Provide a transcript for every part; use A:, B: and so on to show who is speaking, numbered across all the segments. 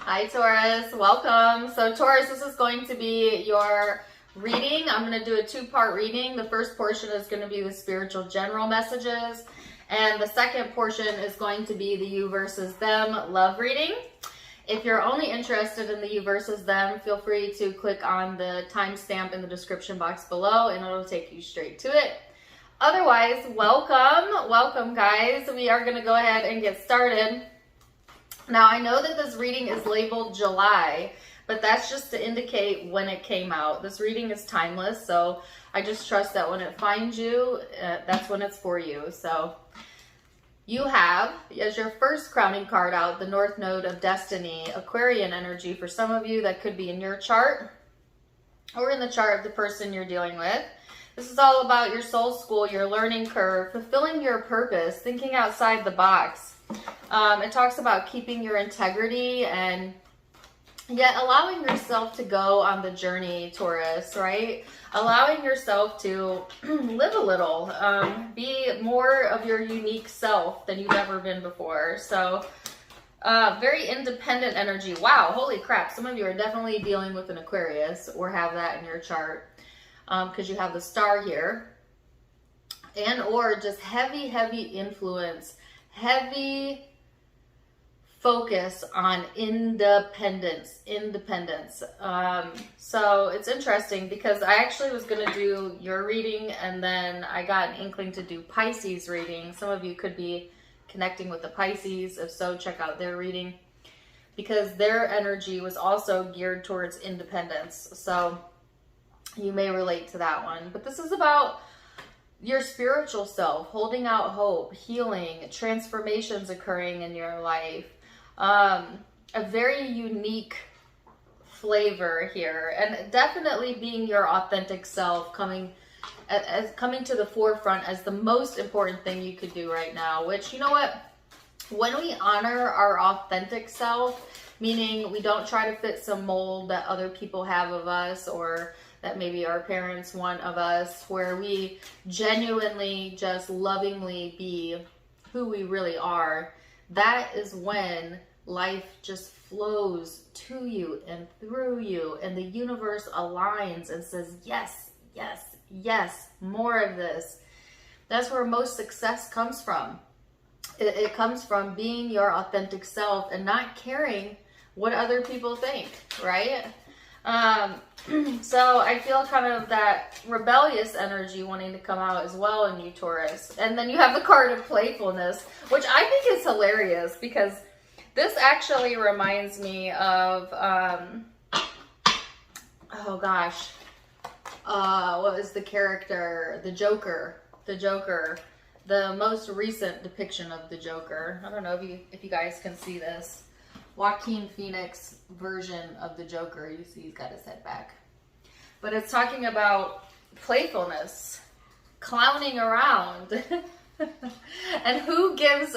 A: Hi Taurus, welcome. So Taurus, this is going to be your reading. I'm going to do a two-part reading. The first portion is going to be the spiritual general messages, and the second portion is going to be the you versus them love reading. If you're only interested in the you versus them, feel free to click on the timestamp in the description box below and it'll take you straight to it. Otherwise, welcome guys. We are going to go ahead and get started. Now, I know that this reading is labeled July, but that's just to indicate when it came out. This reading is timeless, so I just trust that when it finds you, that's when it's for you. So you have, as your first crowning card out, the North Node of Destiny, Aquarian energy. For some of you, that could be in your chart or in the chart of the person you're dealing with. This is all about your soul school, your learning curve, fulfilling your purpose, thinking outside the box. It talks about keeping your integrity and yet allowing yourself to go on the journey, Taurus, right? Allowing yourself to live a little, be more of your unique self than you've ever been before. So very independent energy. Wow, holy crap. Some of you are definitely dealing with an Aquarius or have that in your chart because you have the star here. And or just heavy influence, heavy focus on independence. So it's interesting because I actually was going to do your reading and then I got an inkling to do Pisces reading. Some of you could be connecting with the Pisces. If so, check out their reading because their energy was also geared towards independence. So you may relate to that one. But this is about your spiritual self, holding out hope, healing, transformations occurring in your life. A very unique flavor here, and definitely being your authentic self, coming to the forefront as the most important thing you could do right now. Which, you know what, when we honor our authentic self, meaning we don't try to fit some mold that other people have of us or that maybe our parents want of us, where we genuinely just lovingly be who we really are, that is when life just flows to you and through you, and the universe aligns and says, yes, yes, yes, more of this. That's where most success comes from. It comes from being your authentic self and not caring what other people think, right? So I feel kind of that rebellious energy wanting to come out as well in you, Taurus. And then you have the card of playfulness, which I think is hilarious because this actually reminds me of, oh gosh, what was the character? The Joker, the most recent depiction of the Joker. I don't know if you guys can see this. Joaquin Phoenix version of the Joker. You see he's got his head back. But it's talking about playfulness, clowning around. And who cares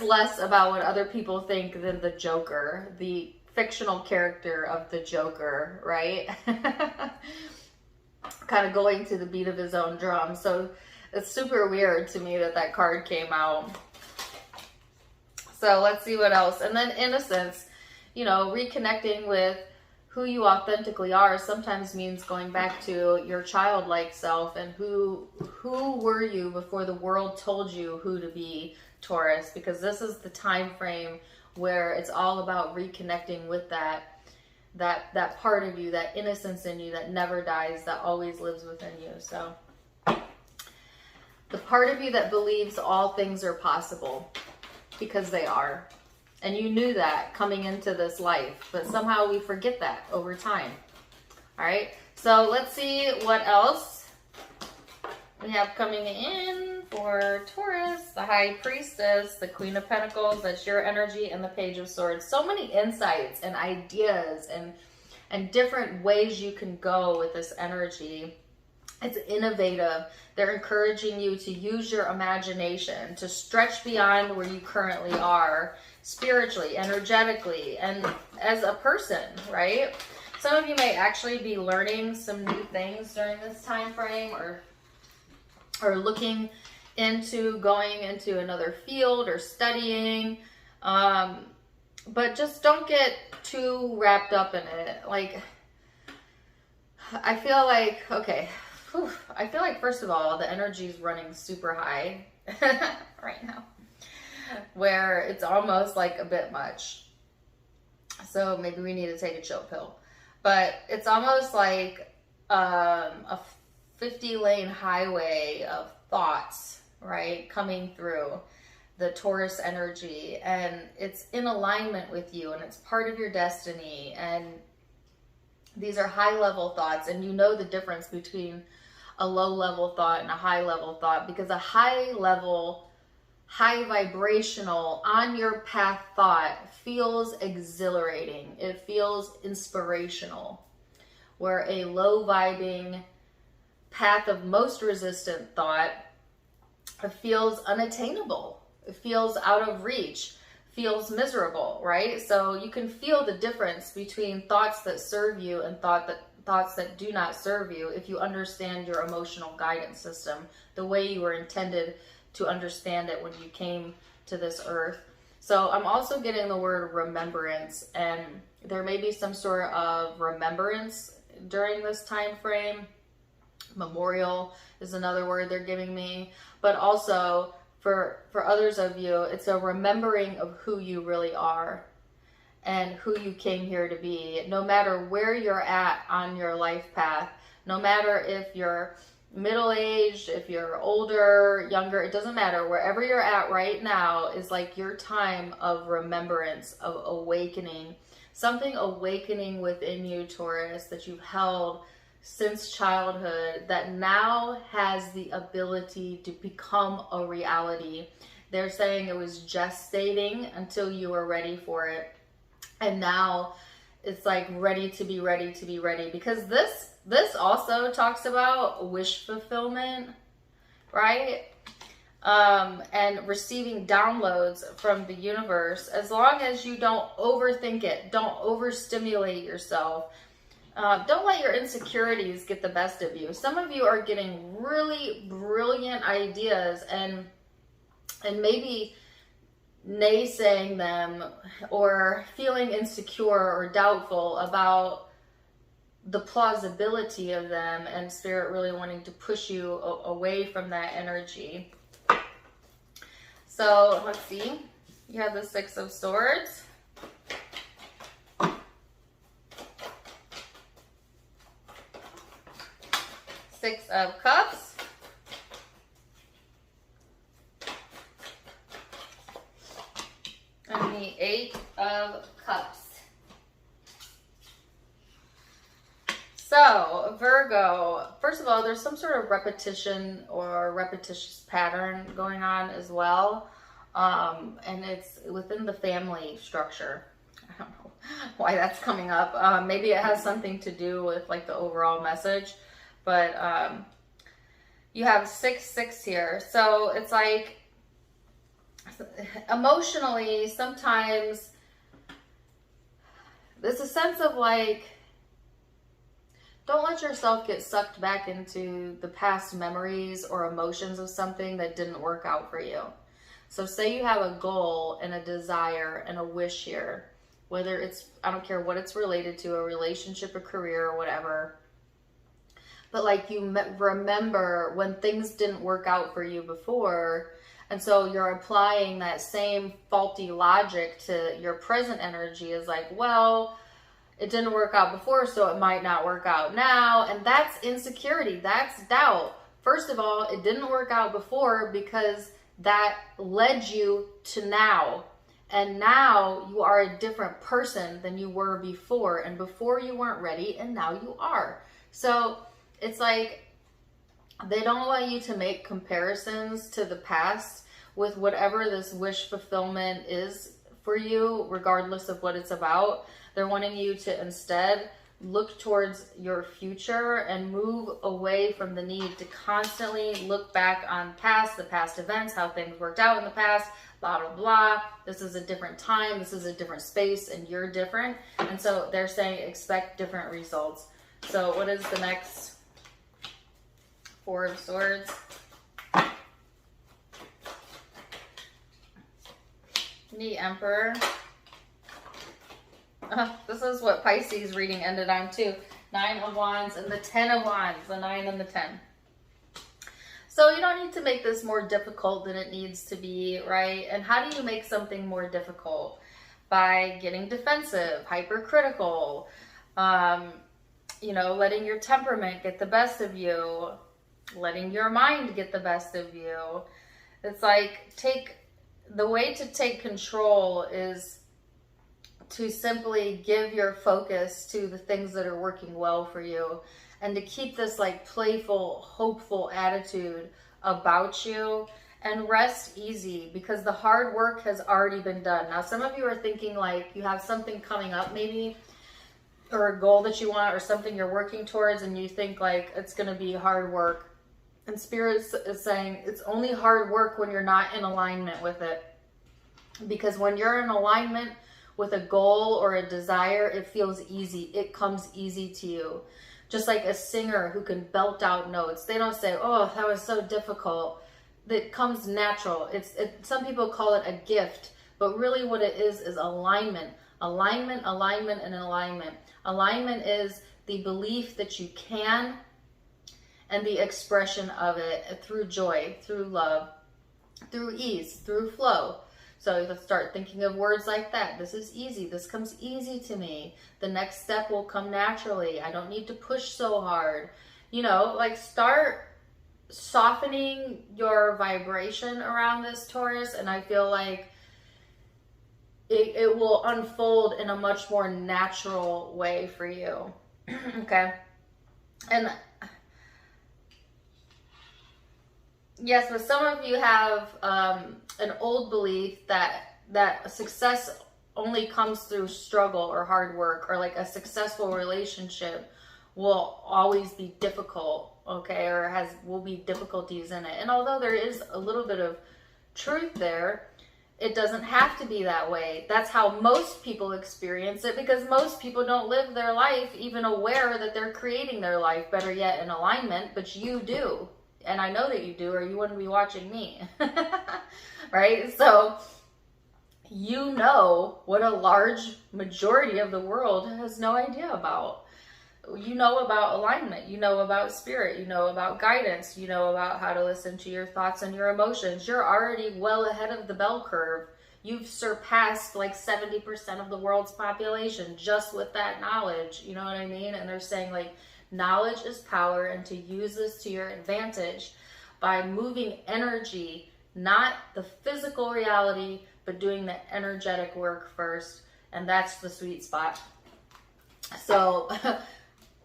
A: less about what other people think than the Joker, the fictional character of the Joker, right? Kind of going to the beat of his own drum. So it's super weird to me that card came out. So let's see what else. And then innocence, reconnecting with who you authentically are sometimes means going back to your childlike self and who were you before the world told you who to be, Taurus, because this is the time frame where it's all about reconnecting with that part of you, that innocence in you that never dies, that always lives within you. So the part of you that believes all things are possible, because they are. And you knew that coming into this life, but somehow we forget that over time. All right, so let's see what else we have coming in for Taurus. The High Priestess, the Queen of Pentacles, that's your energy, and the Page of Swords. So many insights and ideas and different ways you can go with this energy. It's innovative. They're encouraging you to use your imagination, to stretch beyond where you currently are, spiritually, energetically, and as a person, right? Some of you may actually be learning some new things during this time frame, or looking into going into another field or studying. but just don't get too wrapped up in it. Like, I feel like, okay, I feel like, first of all, the energy is running super high right now, where it's almost like a bit much. So maybe we need to take a chill pill. But it's almost like a 50-lane highway of thoughts, right, coming through the Taurus energy, and it's in alignment with you, and it's part of your destiny, and these are high-level thoughts, and you know the difference between a low-level thought and a high-level thought, because a high-level, high vibrational, on your path thought feels exhilarating. It feels inspirational, where a low vibing path of most resistant thought feels unattainable. It feels out of reach, feels miserable, right? So you can feel the difference between thoughts that serve you and thoughts that do not serve you if you understand your emotional guidance system, the way you were intended to understand it when you came to this earth. So I'm also getting the word remembrance, and there may be some sort of remembrance during this time frame. Memorial is another word they're giving me, but also for others of you, it's a remembering of who you really are and who you came here to be. No matter where you're at on your life path, no matter if you're middle-aged, if you're older, younger, it doesn't matter. Wherever you're at right now is like your time of remembrance, of awakening. Something awakening within you, Taurus, that you've held since childhood that now has the ability to become a reality. They're saying it was gestating until you were ready for it. And now it's like ready to be ready to be ready, because this also talks about wish fulfillment, right? And receiving downloads from the universe, as long as you don't overthink it, don't overstimulate yourself. Don't let your insecurities get the best of you. Some of you are getting really brilliant ideas and maybe naysaying them or feeling insecure or doubtful about the plausibility of them, and Spirit really wanting to push you away from that energy. So let's see. You have the Six of Swords. Six of Cups. And the Eight of Cups. So, Virgo, first of all, there's some sort of repetition or repetitious pattern going on as well. And it's within the family structure. I don't know why that's coming up. Maybe it has something to do with like the overall message. But you have 6-6 here. So it's like emotionally, sometimes there's a sense of like, don't let yourself get sucked back into the past memories or emotions of something that didn't work out for you. So say you have a goal and a desire and a wish here, whether it's, I don't care what it's related to, a relationship, a career, or whatever. But like you remember when things didn't work out for you before, and so you're applying that same faulty logic to your present energy is like, well, it didn't work out before, so it might not work out now. And that's insecurity. That's doubt. First of all, it didn't work out before because that led you to now. And now you are a different person than you were before. And before you weren't ready, and now you are. So it's like they don't want you to make comparisons to the past with whatever this wish fulfillment is for you, regardless of what it's about. They're wanting you to instead look towards your future and move away from the need to constantly look back on the past events, how things worked out in the past, blah, blah, blah. This is a different time. This is a different space, and you're different. And so they're saying expect different results. So what is the next? Four of Swords. The Emperor. This is what Pisces reading ended on too. 9 of Wands and the 10 of Wands, the 9 and the 10. So you don't need to make this more difficult than it needs to be, right? And how do you make something more difficult? By getting defensive, hypercritical, letting your temperament get the best of you, letting your mind get the best of you. It's like the way to take control is to simply give your focus to the things that are working well for you, and to keep this like playful, hopeful attitude about you, and rest easy because the hard work has already been done. Now, some of you are thinking like you have something coming up maybe, or a goal that you want, or something you're working towards, and you think like it's going to be hard work. And Spirit is saying it's only hard work when you're not in alignment with it. Because when you're in alignment with a goal or a desire, it feels easy. It comes easy to you. Just like a singer who can belt out notes. They don't say, oh, that was so difficult. It comes natural. Some people call it a gift, but really what it is alignment. Alignment, alignment, and alignment. Alignment is the belief that you can, and the expression of it through joy, through love, through ease, through flow. So let's start thinking of words like that. This is easy. This comes easy to me. The next step will come naturally. I don't need to push so hard. Like start softening your vibration around this, Taurus, and I feel like it will unfold in a much more natural way for you. Okay? And yes, but some of you have an old belief that success only comes through struggle or hard work, or like a successful relationship will always be difficult, okay, or will be difficulties in it. And although there is a little bit of truth there, it doesn't have to be that way. That's how most people experience it, because most people don't live their life even aware that they're creating their life, better yet in alignment, but you do. And I know that you do, or you wouldn't be watching me. Right? So you know what a large majority of the world has no idea about. You know about alignment. You know about spirit. You know about guidance. You know about how to listen to your thoughts and your emotions. You're already well ahead of the bell curve. You've surpassed like 70% of the world's population just with that knowledge. You know what I mean? And they're saying like, knowledge is power, and to use this to your advantage by moving energy, not the physical reality, but doing the energetic work first. And that's the sweet spot. So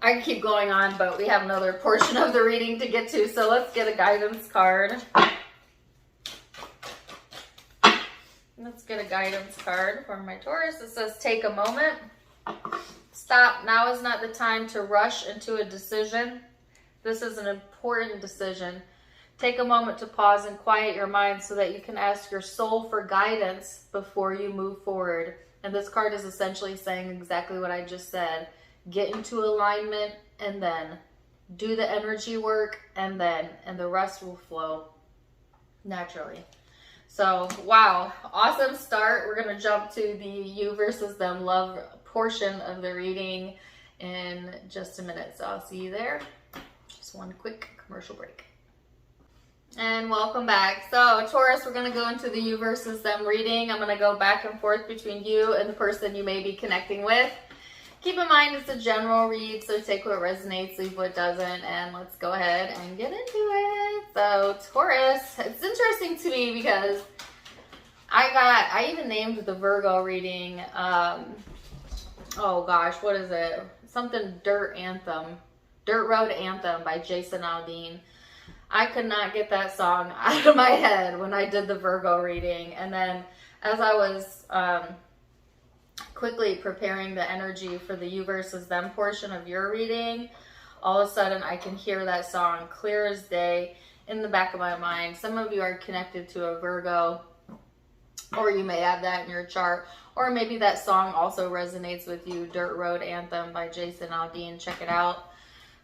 A: I can keep going on, but we have another portion of the reading to get to. So let's get a guidance card. Let's get a guidance card for my Taurus. It says, take a moment. Stop. Now is not the time to rush into a decision. This is an important decision. Take a moment to pause and quiet your mind so that you can ask your soul for guidance before you move forward. And this card is essentially saying exactly what I just said. Get into alignment, and then do the energy work, and the rest will flow naturally. So, wow, awesome start. We're going to jump to the you versus them love portion of the reading in just a minute. So I'll see you there. Just one quick commercial break. And welcome back. So Taurus, we're going to go into the you versus them reading. I'm going to go back and forth between you and the person you may be connecting with. Keep in mind it's a general read, so take what resonates, leave what doesn't, and let's go ahead and get into it. So Taurus, it's interesting to me because I even named the Virgo reading, oh gosh, what is it? Something Dirt Road Anthem by Jason Aldean. I could not get that song out of my head when I did the Virgo reading. And then as I was quickly preparing the energy for the you versus them portion of your reading, all of a sudden I can hear that song clear as day in the back of my mind. Some of you are connected to a Virgo, or you may have that in your chart, or maybe that song also resonates with you, Dirt Road Anthem by Jason Aldean. Check it out.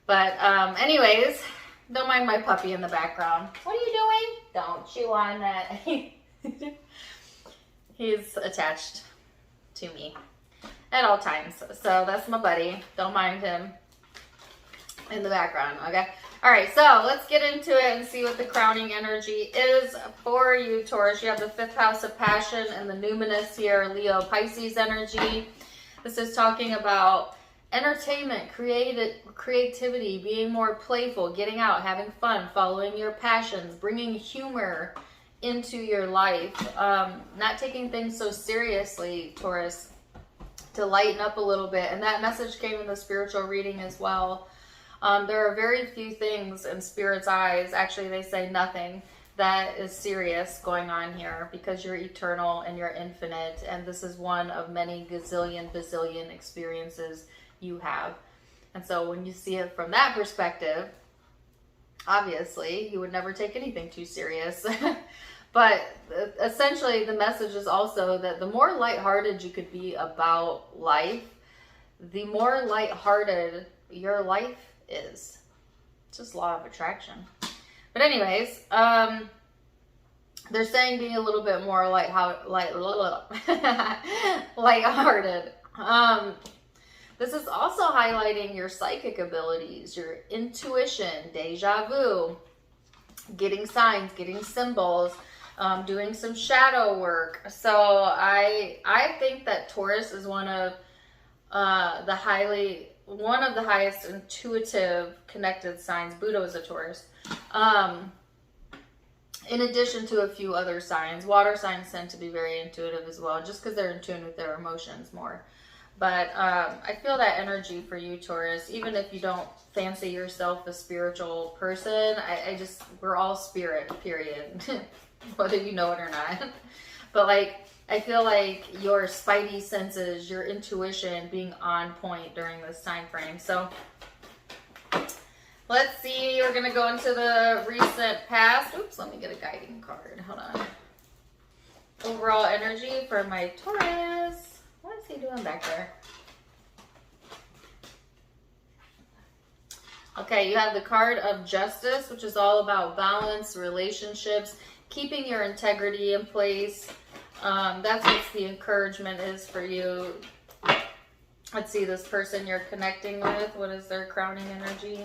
A: But anyways, don't mind my puppy in the background. What are you doing? Don't chew on that. He's attached to me. at all times. So that's my buddy. Don't mind him in the background, okay? All right, so let's get into it and see what the crowning energy is for you, Taurus. You have the 5th house of passion and the numinous here, Leo, Pisces energy. This is talking about entertainment, creativity, being more playful, getting out, having fun, following your passions, bringing humor into your life, not taking things so seriously, Taurus, to lighten up a little bit. And that message came in the spiritual reading as well. There are very few things in Spirit's eyes, actually they say nothing, that is serious going on here, because you're eternal and you're infinite, and this is one of many bazillion experiences you have. And so when you see it from that perspective, obviously you would never take anything too serious. But essentially the message is also that the more lighthearted you could be about life, the more lighthearted your life is. It's just law of attraction. But anyways, they're saying being a little bit more lighthearted. This is also highlighting your psychic abilities, your intuition, deja vu, getting signs, getting symbols, doing some shadow work. So I think that Taurus is one of the highest intuitive connected signs. Buddha was a Taurus. In addition to a few other signs. Water signs tend to be very intuitive as well, just because they're in tune with their emotions more. But I feel that energy for you, Taurus. Even if you don't fancy yourself a spiritual person, we're all spirit, period. Whether you know it or not. But like, I feel like your spidey senses, your intuition being on point during this time frame. So let's see, we're going to go into the recent past. Oops, let me get a guiding card. Hold on. Overall energy for my Taurus. What is he doing back there? Okay, you have the card of Justice, which is all about balance, relationships, keeping your integrity in place. That's what the encouragement is for you. Let's see, this person you're connecting with, what is their crowning energy?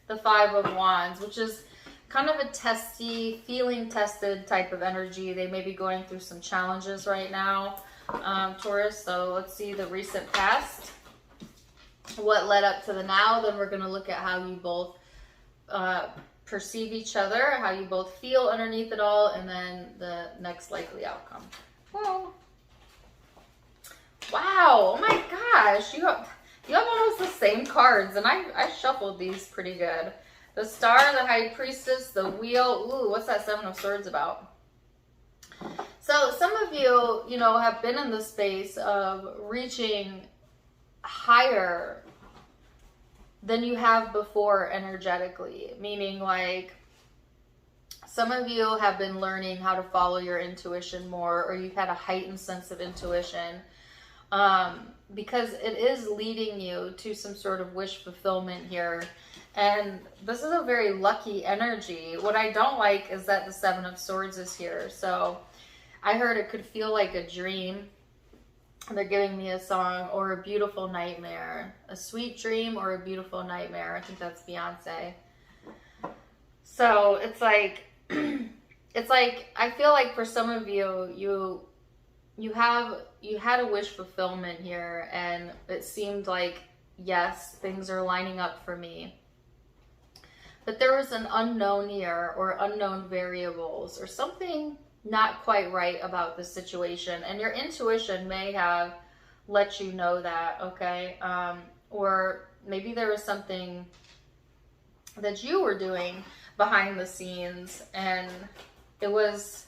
A: The 5 of Wands, which is kind of a testy, feeling tested type of energy. They may be going through some challenges right now, Taurus. So let's see the recent past, what led up to the now. Then we're going to look at how you both perceive each other, how you both feel underneath it all, and then the next likely outcome. Whoa. Wow, oh my gosh, you have almost the same cards, and I shuffled these pretty good. The Star, the High Priestess, the Wheel. Ooh, what's that 7 of Swords about? So some of you, have been in the space of reaching higher than you have before energetically, meaning like some of you have been learning how to follow your intuition more, or you've had a heightened sense of intuition, because it is leading you to some sort of wish fulfillment here. And this is a very lucky energy. What I don't like is that the 7 of Swords is here. So I heard it could feel like a dream. They're giving me a song, or a beautiful nightmare. A sweet dream or a beautiful nightmare. I think that's Beyonce. So it's like, I feel like for some of you, you had a wish fulfillment here, and it seemed like, yes, things are lining up for me. But there was an unknown here, or unknown variables, or something not quite right about the situation, and your intuition may have let you know that, okay? Or maybe there was something that you were doing behind the scenes, and it was,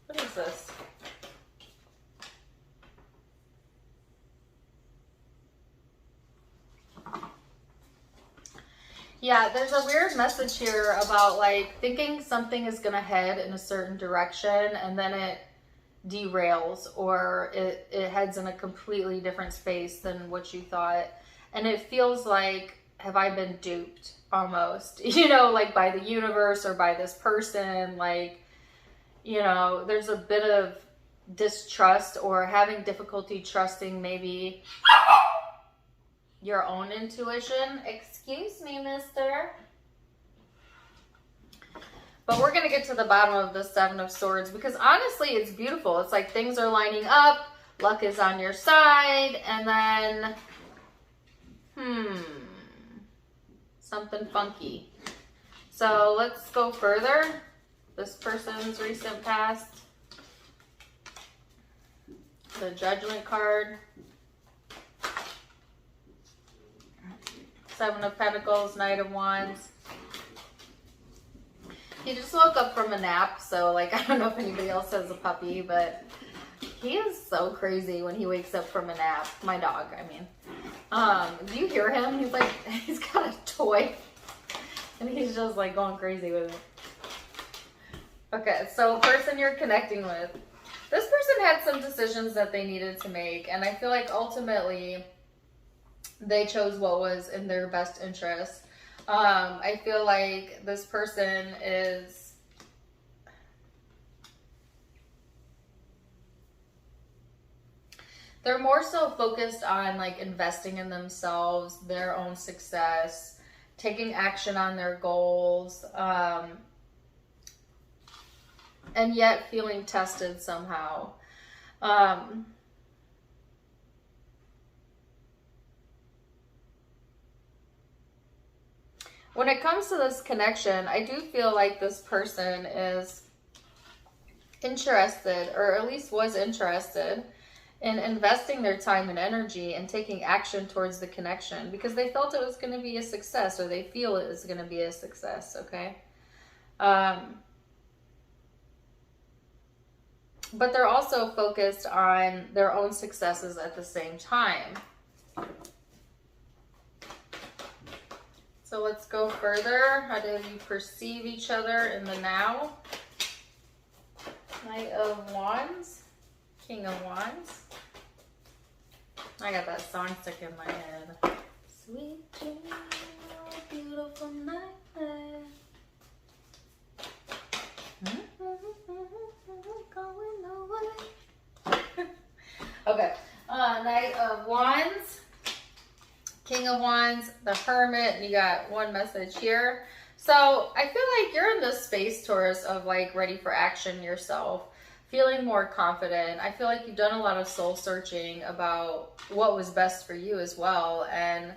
A: what is this? Yeah, there's a weird message here about like thinking something is going to head in a certain direction, and then it derails, or it heads in a completely different space than what you thought. And it feels like, have I been duped almost, like by the universe or by this person? Like, there's a bit of distrust or having difficulty trusting maybe your own intuition. Excuse me, mister. But we're going to get to the bottom of the Seven of Swords because honestly, it's beautiful. It's like things are lining up. Luck is on your side. And then, something funky. So let's go further. This person's recent past. The Judgment card. Seven of Pentacles, Knight of Wands. He just woke up from a nap, so like I don't know if anybody else has a puppy, but he is so crazy when he wakes up from a nap. My dog, I mean. Do you hear him? He's like, he's got a toy and he's just like going crazy with it. Okay, so person you're connecting with. This person had some decisions that they needed to make, and I feel like ultimately they chose what was in their best interest. I feel like this person is they're more so focused on like investing in themselves, their own success, taking action on their goals, and yet feeling tested somehow. When it comes to this connection, I do feel like this person is interested, or at least was interested, in investing their time and energy and taking action towards the connection because they felt it was going to be a success, or they feel it is going to be a success, okay? But they're also focused on their own successes at the same time. So let's go further. How do you perceive each other in the now? Knight of Wands, King of Wands. I got that song stuck in my head. Sweet dream, beautiful night. Going away. Okay. Knight of Wands, King of Wands, the Hermit, and you got one message here. So I feel like you're in this space, Taurus, of like ready for action yourself, feeling more confident. I feel like you've done a lot of soul searching about what was best for you as well, and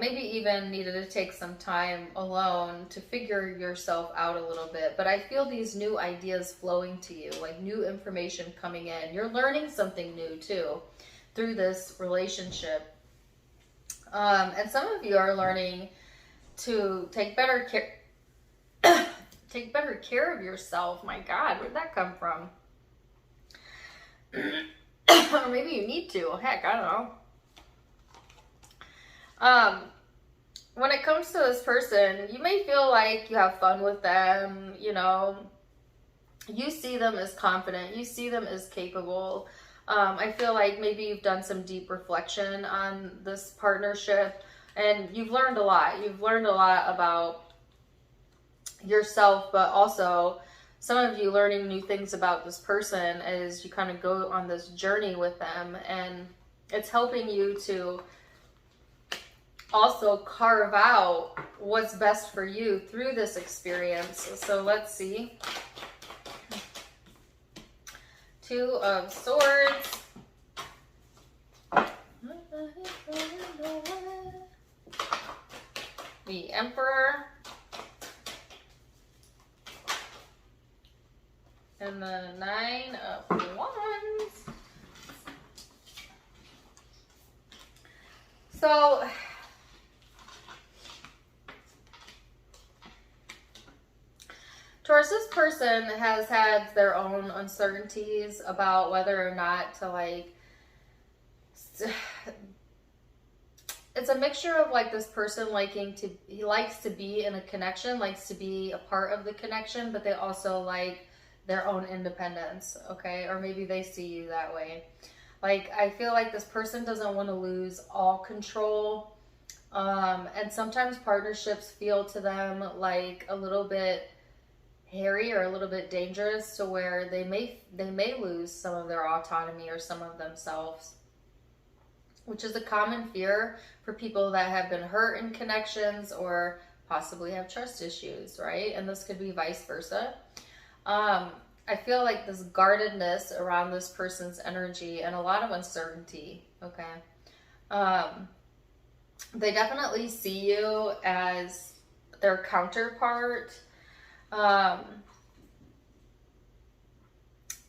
A: maybe even needed to take some time alone to figure yourself out a little bit. But I feel these new ideas flowing to you, like new information coming in. You're learning something new too through this relationship. And some of you are learning to take better care take better care of yourself. My God, where'd that come from? Or maybe you need to. Heck, I don't know. When it comes to this person, you may feel like you have fun with them, you know. You see them as confident. You see them as capable. I feel like maybe you've done some deep reflection on this partnership and you've learned a lot. You've learned a lot about yourself, but also some of you learning new things about this person as you kind of go on this journey with them, and it's helping you to also carve out what's best for you through this experience. So let's see. Two of Swords. The Emperor. And the Nine of Wands. So Taurus, this person has had their own uncertainties about whether or not to like, it's a mixture of like this person he likes to be in a connection, likes to be a part of the connection, but they also like their own independence, okay? Or maybe they see you that way. Like, I feel like this person doesn't want to lose all control. And sometimes partnerships feel to them like a little bit hairy or a little bit dangerous, to where they may lose some of their autonomy or some of themselves, which is a common fear for people that have been hurt in connections or possibly have trust issues, right? And this could be vice versa. I feel like this guardedness around this person's energy and a lot of uncertainty, okay? They definitely see you as their counterpart. And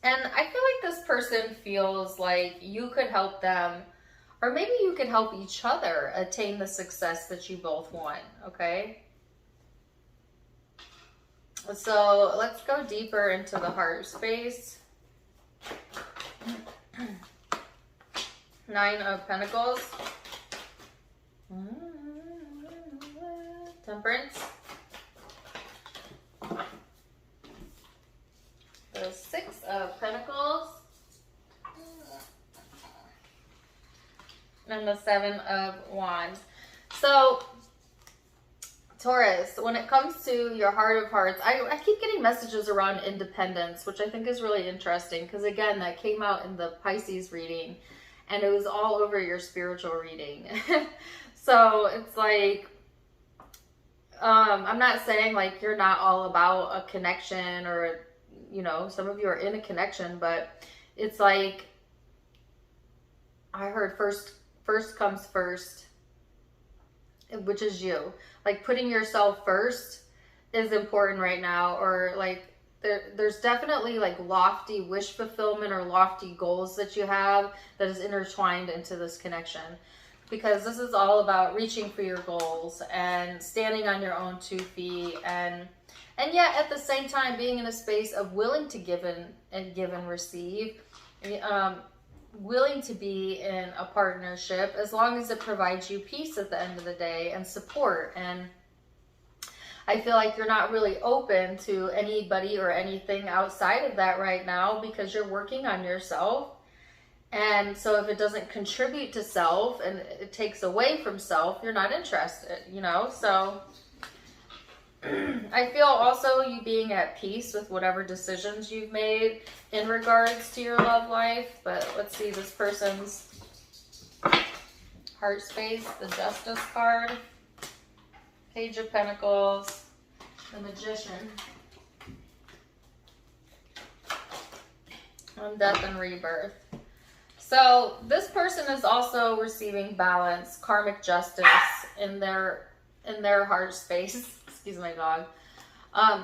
A: I feel like this person feels like you could help them, or maybe you could help each other attain the success that you both want, okay? So let's go deeper into the heart space. 9 of Pentacles. Temperance. The 6 of Pentacles. And the 7 of Wands. So, Taurus, when it comes to your heart of hearts, I keep getting messages around independence, which I think is really interesting, because again, that came out in the Pisces reading, and it was all over your spiritual reading. So it's like, I'm not saying like you're not all about a connection, or, you know, some of you are in a connection, but it's like, I heard first comes first, which is you. Like, putting yourself first is important right now, or like there's definitely like lofty wish fulfillment or lofty goals that you have that is intertwined into this connection, because this is all about reaching for your goals and standing on your own 2 feet, and yet at the same time being in a space of willing to give and receive, willing to be in a partnership as long as it provides you peace at the end of the day and support. And I feel like you're not really open to anybody or anything outside of that right now, because you're working on yourself. And so if it doesn't contribute to self and it takes away from self, you're not interested, you know? So I feel also you being at peace with whatever decisions you've made in regards to your love life. But let's see this person's heart space, the Justice card, Page of Pentacles, the Magician, and Death and Rebirth. So this person is also receiving balance, karmic justice in their heart space. Excuse my dog.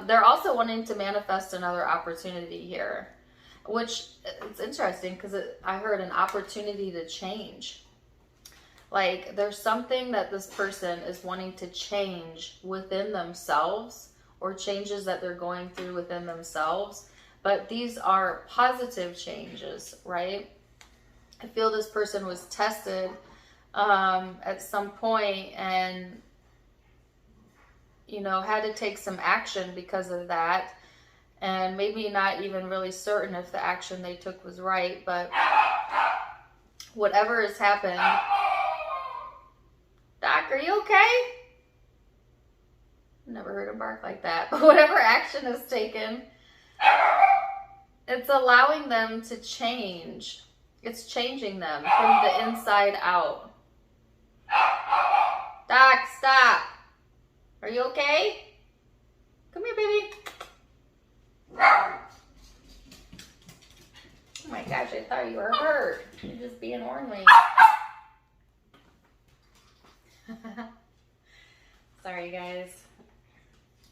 A: They're also wanting to manifest another opportunity here, which it's interesting because I heard an opportunity to change. Like, there's something that this person is wanting to change within themselves, or changes that they're going through within themselves. But these are positive changes, right? I feel this person was tested at some point and, you know, had to take some action because of that. And maybe not even really certain if the action they took was right, but whatever has happened. Doc, are you okay? Never heard him bark like that. But whatever action is taken, it's allowing them to change. It's changing them from the inside out. Doc, stop. Are you okay? Come here, baby. Oh my gosh, I thought you were hurt. You're just being ornery. Sorry, guys.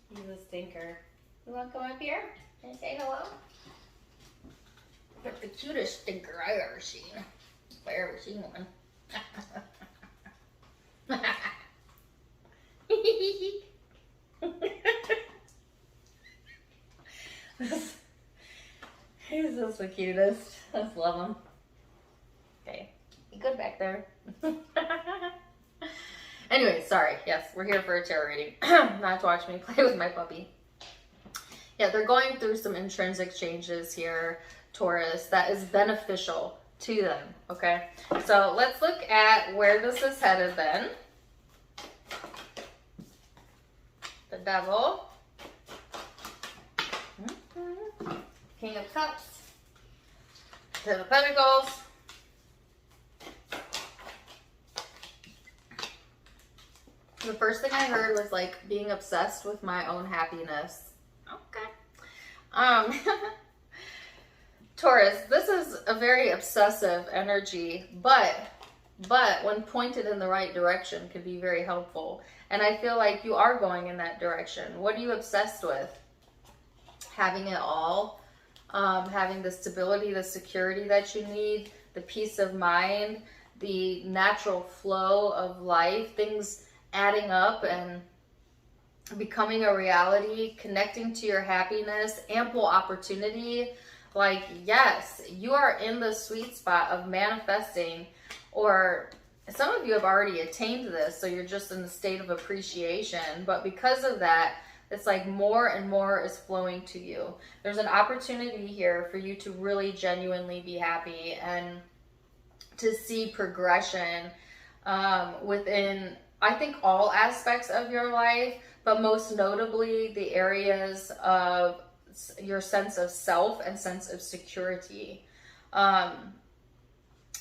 A: He's a stinker. You want to come up here and say hello? But the cutest stinker I ever seen. If I ever seen one. He's just the cutest. I just love him. Okay. Be good back there. Anyway, sorry. Yes, we're here for a tarot reading. Not to watch me play with my puppy. Yeah, they're going through some intrinsic changes here, Taurus, that is beneficial to them, okay? So let's look at where this is headed then. The Devil. King of Cups, Ten of Pentacles, the first thing I heard was like being obsessed with my own happiness. Okay. Taurus, this is a very obsessive energy, but when pointed in the right direction could be very helpful. And I feel like you are going in that direction. What are you obsessed with? Having it all, having the stability, the security that you need, the peace of mind, the natural flow of life, things adding up and becoming a reality, connecting to your happiness, ample opportunity. Like, yes, you are in the sweet spot of manifesting, or some of you have already attained this, so you're just in the state of appreciation. But because of that, it's like more and more is flowing to you. There's an opportunity here for you to really genuinely be happy and to see progression within, I think, all aspects of your life, but most notably the areas of your sense of self and sense of security.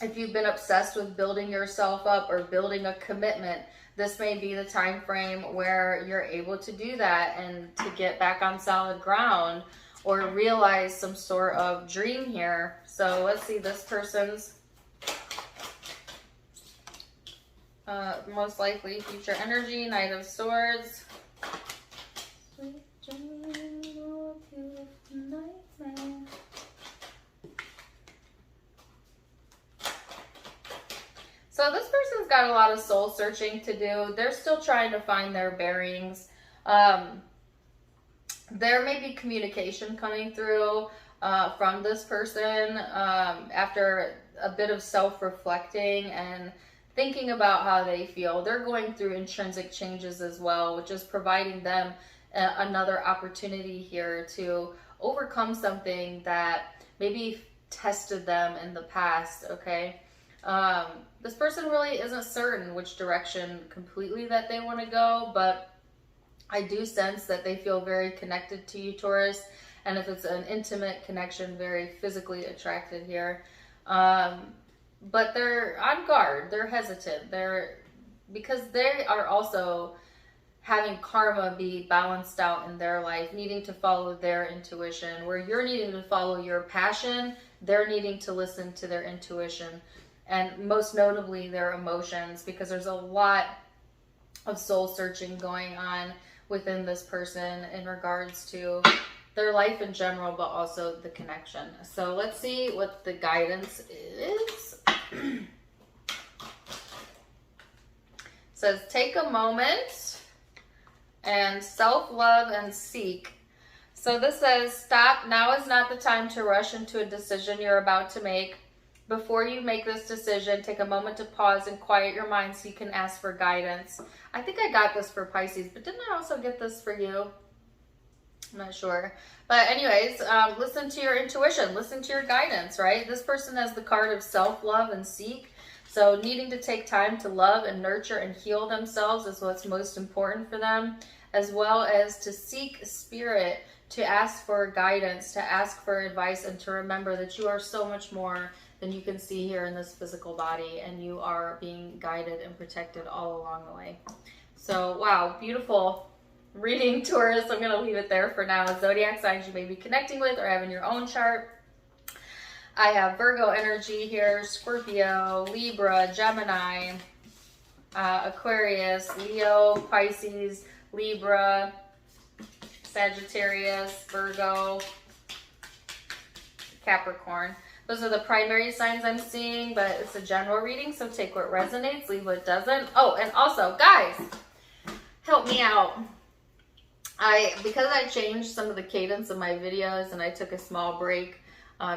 A: If you've been obsessed with building yourself up or building a commitment, this may be the time frame where you're able to do that and to get back on solid ground or realize some sort of dream here. So let's see this person's most likely future energy. Knight of Swords. Sweet dream of beautiful nightmare. So this person's got a lot of soul searching to do. They're still trying to find their bearings. There may be communication coming through from this person after a bit of self-reflecting and thinking about how they feel. They're going through intrinsic changes as well, which is providing them another opportunity here to overcome something that maybe tested them in the past, okay? This person really isn't certain which direction completely that they want to go, but I do sense that they feel very connected to you, Taurus. And if it's an intimate connection, very physically attracted here. But they're on guard. They're hesitant. Because they are also having karma be balanced out in their life, needing to follow their intuition. Where you're needing to follow your passion, they're needing to listen to their intuition. And most notably their emotions, because there's a lot of soul searching going on within this person in regards to their life in general, but also the connection. So let's see what the guidance is. It says, take a moment and self-love and seek. So this says, stop. Now is not the time to rush into a decision you're about to make. Before you make this decision, take a moment to pause and quiet your mind so you can ask for guidance. I think I got this for Pisces, but didn't I also get this for you? I'm not sure. But anyways, listen to your intuition. Listen to your guidance, right? This person has the card of self-love and seek. So needing to take time to love and nurture and heal themselves is what's most important for them, as well as to seek spirit, to ask for guidance, to ask for advice, and to remember that you are so much more than you can see here in this physical body, and you are being guided and protected all along the way. So, wow, beautiful reading, Taurus. I'm going to leave it there for now. Zodiac signs you may be connecting with or have in your own chart. I have Virgo energy here, Scorpio, Libra, Gemini, Aquarius, Leo, Pisces, Libra, Sagittarius, Virgo, Capricorn. Those are the primary signs I'm seeing, but it's a general reading, so take what resonates, leave what doesn't. Oh, and also, guys, help me out. Because I changed some of the cadence of my videos and I took a small break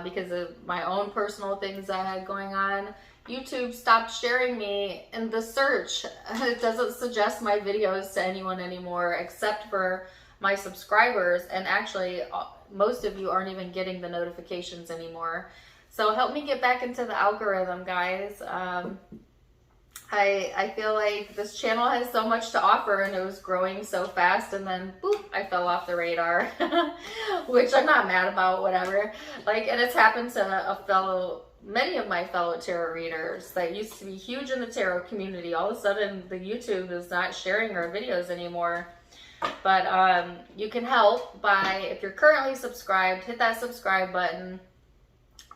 A: because of my own personal things I had going on, YouTube stopped sharing me in the search. It doesn't suggest my videos to anyone anymore except for my subscribers, and actually most of you aren't even getting the notifications anymore. So help me get back into the algorithm, guys. I feel like this channel has so much to offer, and it was growing so fast, and then boop, I fell off the radar, which I'm not mad about, whatever. Like, and it's happened to many of my fellow tarot readers that used to be huge in the tarot community. All of a sudden, the YouTube is not sharing our videos anymore. But you can help by, if you're currently subscribed, hit that subscribe button,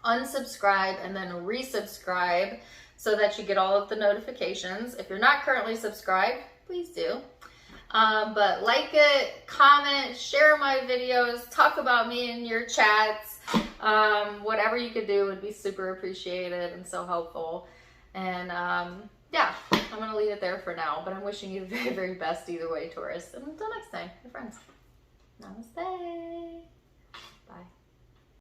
A: unsubscribe, and then resubscribe so that you get all of the notifications. If you're not currently subscribed, please do. But like it, comment, share my videos, talk about me in your chats. Whatever you could do would be super appreciated and so helpful. And yeah, I'm going to leave it there for now, but I'm wishing you the very, very best either way, Taurus. And until next time, my friends, namaste. Bye.